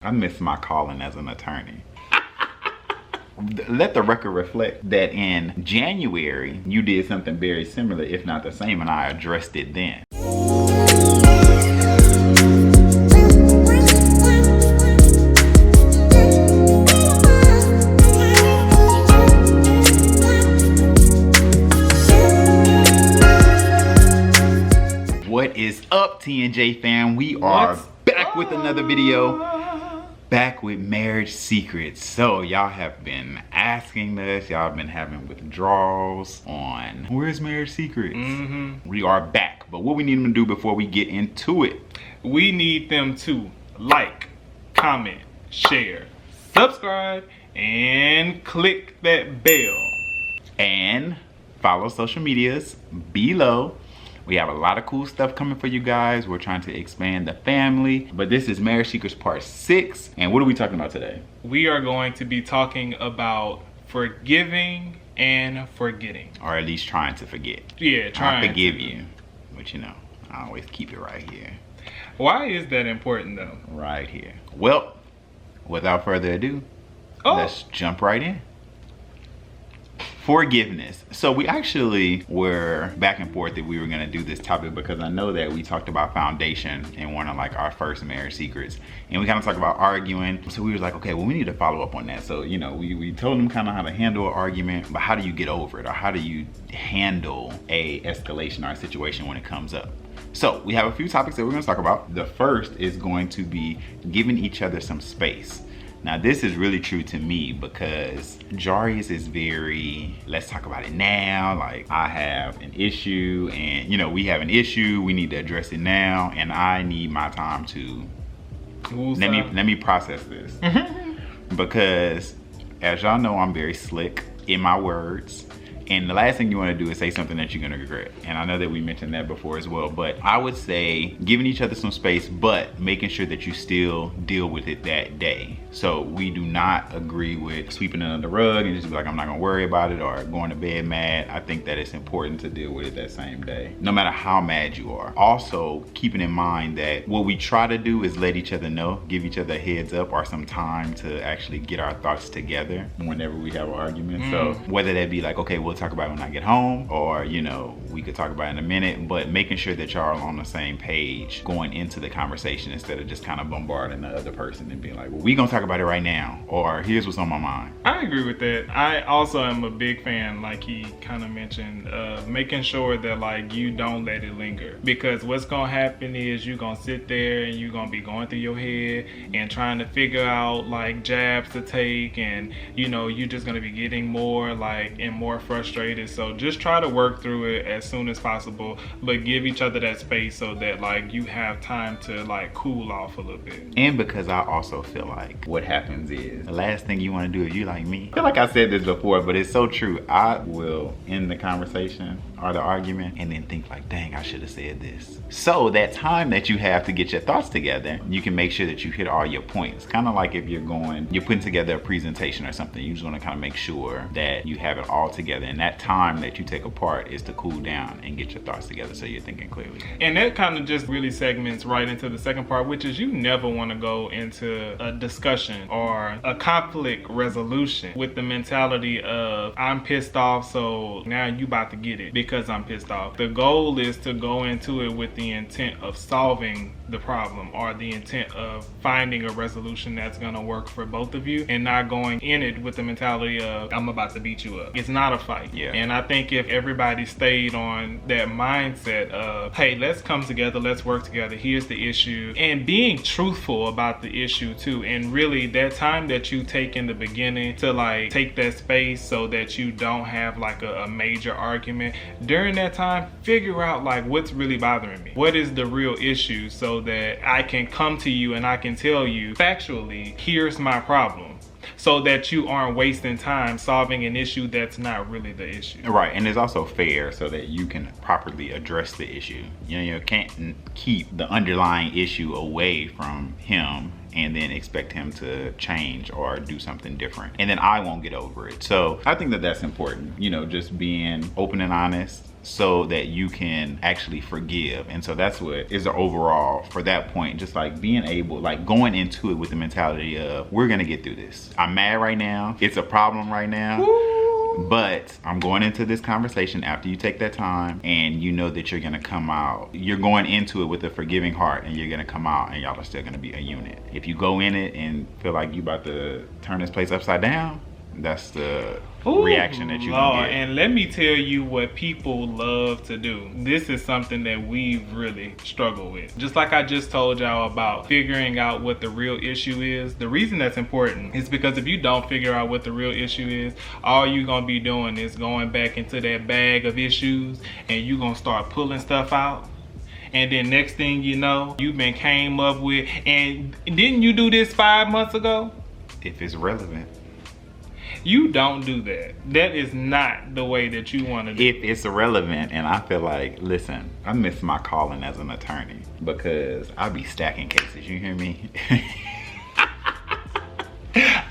I miss my calling as an attorney. Let the record reflect that in January, you did something very similar, if not the same, and I addressed it then. What is up, TNJ fam? We are back with another video. Back with marriage secrets. So y'all have been asking us, y'all have been having withdrawals on where's marriage secrets. We are back, but what we need them to do before we get into it, we need them to like, comment, share, subscribe, and click that bell. And follow social medias below. We have a lot of cool stuff coming for you guys. We're trying to expand the family. But this is Marriage Secrets Part 6. And what are we talking about today? We are going to be talking about forgiving and forgetting. Or at least trying to forget. Yeah, trying. I forgive you. But you know, I always keep it right here. Why is that important though? Right here. Well, without further ado, let's jump right in. Forgiveness. So we actually were back and forth if we were going to do this topic, because I know that we talked about foundation in one of like our first marriage secrets, and we kind of talked about arguing. So we were like, okay, well, we need to follow up on that. So, you know, we told them kind of how to handle an argument, but how do you get over it, or how do you handle a escalation or a situation when it comes up? So we have a few topics that we're going to talk about. The first is going to be giving each other some space. Now this is really true to me because Jarius is very, let's talk about it now. Like, I have an issue and, you know, we have an issue, we need to address it now, and I need my time to let me process this. Because as y'all know, I'm very slick in my words. And the last thing you want to do is say something that you're going to regret. And I know that we mentioned that before as well. But I would say giving each other some space, but making sure that you still deal with it that day. So we do not agree with sweeping it under the rug and just be like, I'm not going to worry about it, or going to bed mad. I think that it's important to deal with it that same day, no matter how mad you are. Also, keeping in mind that what we try to do is let each other know, give each other a heads up or some time to actually get our thoughts together whenever we have an argument. So whether that be like, okay, we'll talk about it when I get home, or, you know, we could talk about it in a minute, but making sure that y'all are on the same page going into the conversation, instead of just kind of bombarding the other person and being like, well, we gonna talk about it right now, or here's what's on my mind. I agree with that. I also am a big fan, like he kind of mentioned, making sure that like you don't let it linger, because what's gonna happen is you're gonna sit there and you're gonna be going through your head and trying to figure out like jabs to take, and you know, you're just gonna be getting more like and more frustrated. So just try to work through it as soon as possible, but give each other that space so that like you have time to like cool off a little bit. And because I also feel like what happens is the last thing you want to do, if you like me, I feel like I said this before, but it's so true. I will end the conversation or the argument and then think like, dang, I should have said this. So that time that you have to get your thoughts together, you can make sure that you hit all your points. Kind of like if you're putting together a presentation or something, you just want to kind of make sure that you have it all together, and that time that you take apart is to cool down and get your thoughts together so you're thinking clearly. And that kind of just really segments right into the second part, which is you never want to go into a discussion or a conflict resolution with the mentality of I'm pissed off, so now you about to get it because I'm pissed off. The goal is to go into it with the intent of solving the problem, or the intent of finding a resolution that's going to work for both of you, and not going in it with the mentality of I'm about to beat you up. It's not a fight. Yeah. And I think if everybody stayed on that mindset of, hey, let's come together, let's work together, here's the issue, and being truthful about the issue too, and really that time that you take in the beginning to like take that space so that you don't have like a major argument, during that time figure out like what's really bothering me, what is the real issue, so that I can come to you and I can tell you factually, here's my problem, so that you aren't wasting time solving an issue that's not really the issue. Right, and it's also fair so that you can properly address the issue. You can't keep the underlying issue away from him and then expect him to change or do something different, and then I won't get over it. So I think that that's important, you know, just being open and honest, so that you can actually forgive. And so that's what is the overall for that point, just like being able, like going into it with the mentality of, we're gonna get through this. I'm mad right now, it's a problem right now. Woo! But I'm going into this conversation after you take that time, and you know that you're gonna come out, you're going into it with a forgiving heart, and you're gonna come out and y'all are still gonna be a unit. If you go in it and feel like you about to turn this place upside down, that's the reaction that you can get. And let me tell you what people love to do. This is something that we've really struggled with. Just like I just told y'all about figuring out what the real issue is. The reason that's important is because if you don't figure out what the real issue is, all you're gonna be doing is going back into that bag of issues, and you're gonna start pulling stuff out. And then next thing you know, you've been came up with, and didn't you do this 5 months ago? If it's relevant. You don't do that. That is not the way that you want to do it. If it's relevant, and I feel like, listen, I miss my calling as an attorney because I be stacking cases, you hear me?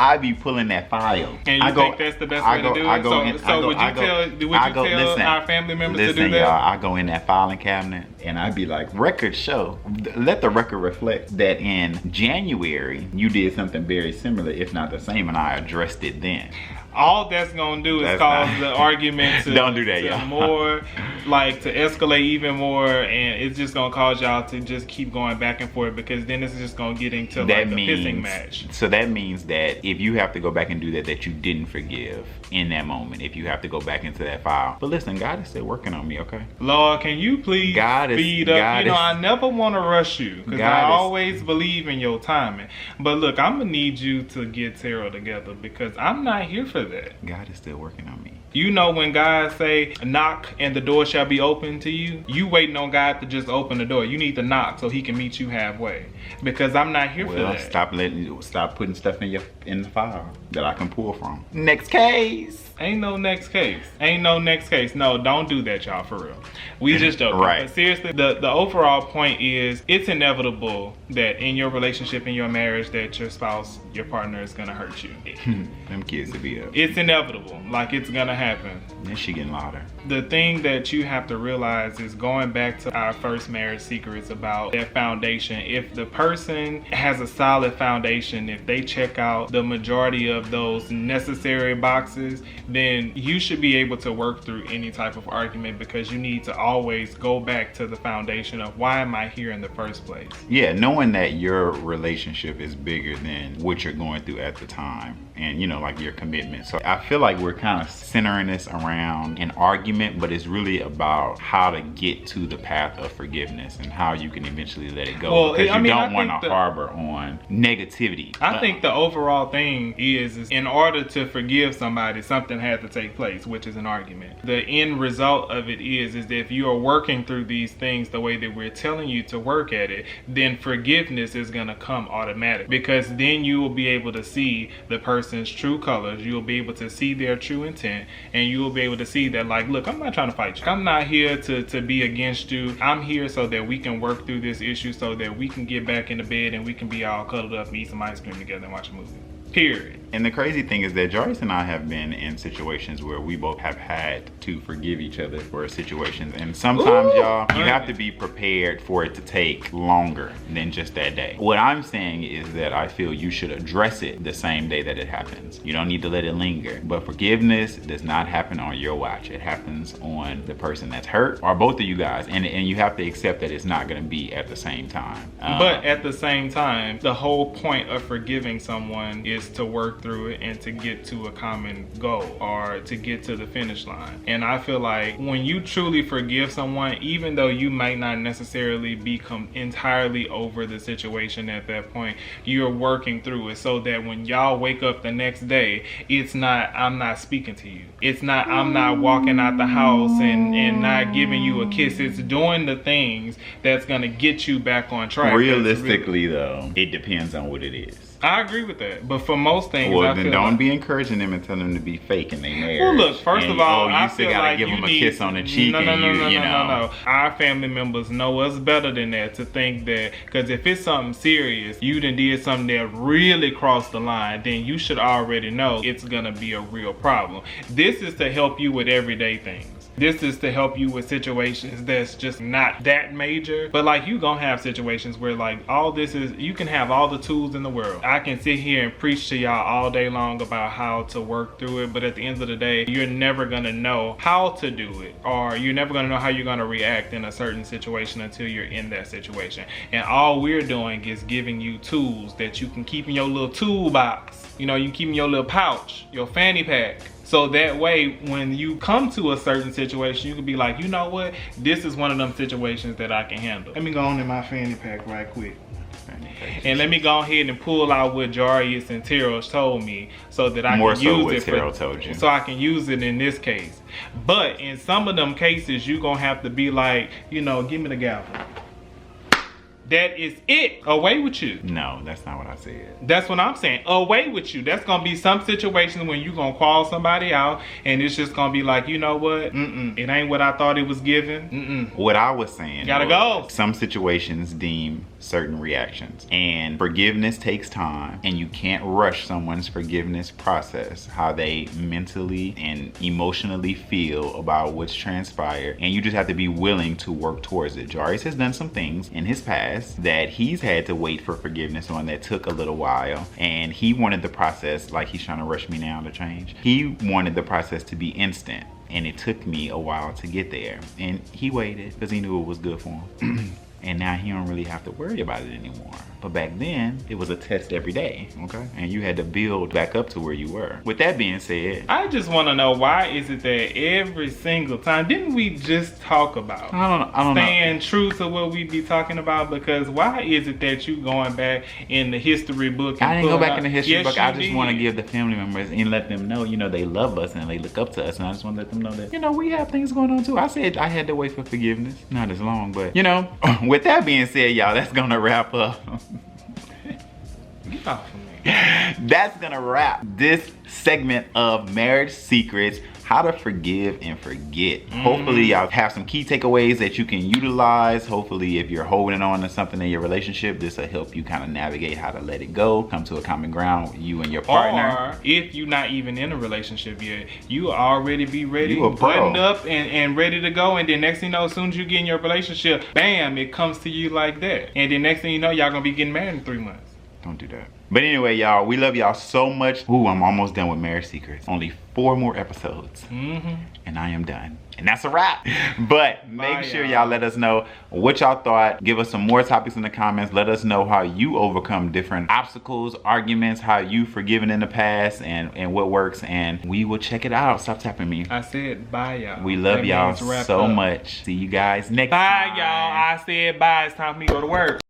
I be pulling that file. And you think that's the best way to do it? So would you tell our family members to do that? Y'all, I go in that filing cabinet and I be like, record show. Let the record reflect that in January, you did something very similar, if not the same, and I addressed it then. All that's gonna do is cause the argument to don't do that, y'all. More like to escalate even more, and it's just gonna cause y'all to just keep going back and forth, because then it's just gonna get into like a pissing match. So that means that if you have to go back and do that you didn't forgive in that moment, if you have to go back into that file. But listen, God is still working on me, okay? Lord, can you please speed up? You know, I never want to rush you, because I always believe in your timing. But look, I'm gonna need you to get Terrell together, because I'm not here for that. God is still working on me. You know, when God say knock and the door shall be open to you, you waiting on God to just open the door. You need to knock so he can meet you halfway, because I'm not here for that. Stop putting stuff in the file that I can pull from. Next case. Ain't no next case. Ain't no next case. No, don't do that, y'all, for real. We just joking. Right. But seriously, the overall point is, it's inevitable that in your relationship, in your marriage, that your spouse, your partner is gonna hurt you. Them kids to be up. It's inevitable. Like, it's gonna happen. Then she getting louder. The thing that you have to realize is, going back to our first marriage secrets about that foundation, if the person has a solid foundation, if they check out the majority of those necessary boxes, then you should be able to work through any type of argument, because you need to always go back to the foundation of, why am I here in the first place? Yeah, knowing that your relationship is bigger than what you're going through at the time, and you know, like your commitment. So I feel like we're kind of centering this around an argument, but it's really about how to get to the path of forgiveness and how you can eventually let it go. Well, because you don't want to harbor on negativity. I think the overall thing is in order to forgive somebody, something had to take place, which is an argument. The end result of it is that if you are working through these things the way that we're telling you to work at it, then forgiveness is going to come automatic, because then you will be able to see the person's true colors. You'll be able to see their true intent, and you will be able to see that, like, look, I'm not trying to fight you. I'm not here to be against you. I'm here so that we can work through this issue, so that we can get back in the bed and we can be all cuddled up and eat some ice cream together and watch a movie. Period. And the crazy thing is that Joyce and I have been in situations where we both have had to forgive each other for situations. And sometimes, y'all, you have to be prepared for it to take longer than just that day. What I'm saying is that I feel you should address it the same day that it happens. You don't need to let it linger. But forgiveness does not happen on your watch. It happens on the person that's hurt, or both of you guys. And you have to accept that it's not going to be at the same time. But at the same time, the whole point of forgiving someone is to work through it and to get to a common goal, or to get to the finish line. And I feel like when you truly forgive someone, even though you might not necessarily become entirely over the situation at that point, you're working through it, so that when y'all wake up the next day, it's not, I'm not speaking to you. It's not, I'm not walking out the house and not giving you a kiss. It's doing the things that's gonna get you back on track. Realistically, though, it depends on what it is. I agree with that, but for most things, well, then don't be encouraging them and telling them to be fake in their marriage. Well, look, first of all, I feel gotta like give you them need a kiss on the cheek. No. Our family members know us better than that, to think that, because if it's something serious, you done did something that really crossed the line, then you should already know it's gonna be a real problem. This is to help you with everyday things. This is to help you with situations that's just not that major. But like, you gonna have situations where like all this is, you can have all the tools in the world. I can sit here and preach to y'all all day long about how to work through it, but at the end of the day, you're never gonna know how to do it, or you're never gonna know how you're gonna react in a certain situation until you're in that situation. And all we're doing is giving you tools that you can keep in your little toolbox. You know, you can keep in your little pouch, your fanny pack. So that way, when you come to a certain situation, you can be like, you know what? This is one of them situations that I can handle. Let me go on in my fanny pack right quick. And let me go ahead and pull out what Jarius and Terrell told me, so that I can use it Terrell told you. so I can use it in this case. But in some of them cases, you're gonna have to be like, you know, give me the gavel. That is it. Away with you. No, that's not what I said. That's what I'm saying. Away with you. That's gonna be some situations when you gonna call somebody out and it's just gonna be like, you know what? It ain't what I thought it was given. What I was saying, gotta go. Some situations deem certain reactions, and forgiveness takes time, and you can't rush someone's forgiveness process, how they mentally and emotionally feel about what's transpired, and you just have to be willing to work towards it. Jarius has done some things in his past that he's had to wait for forgiveness on that took a little while, and he wanted the process, like he's trying to rush me now to change. He wanted the process to be instant, and it took me a while to get there, and he waited because he knew it was good for him. And now he don't really have to worry about it anymore. But back then, it was a test every day, okay? And you had to build back up to where you were. With that being said, I just want to know, why is it that every single time, didn't we just talk about I don't staying true to what we be talking about? Because why is it that you going back in the history book? And I didn't go back in the history yes, book. I just did. want to give the family members and let them know, you know, they love us and they look up to us. And I just want to let them know that, you know, we have things going on too. I said I had to wait for forgiveness. Not as long, but, you know, with that being said, y'all, that's going to wrap up. Get off of me. That's gonna wrap this segment of Marriage Secrets, how to forgive and forget. Hopefully y'all have some key takeaways that you can utilize. Hopefully if you're holding on to something in your relationship, this will help you kind of navigate how to let it go, come to a common ground with you and your partner. Or if you're not even in a relationship yet, you already be ready, You a pro. buttoned up and ready to go. And then next thing you know, as soon as you get in your relationship, bam, it comes to you like that. And then next thing you know, y'all gonna be getting married in 3 months. Don't do that. But anyway, y'all, we love y'all so much. Ooh, I'm almost done with Marriage Secrets. Only 4 more episodes. And I am done. And that's a wrap. But make sure y'all let us know what y'all thought. Give us some more topics in the comments. Let us know how you overcome different obstacles, arguments, how you forgiven in the past, and what works. And we will check it out. Stop tapping me. I said bye, y'all. We love y'all so much. See you guys next time. Bye, y'all. I said bye. It's time for me to go to work.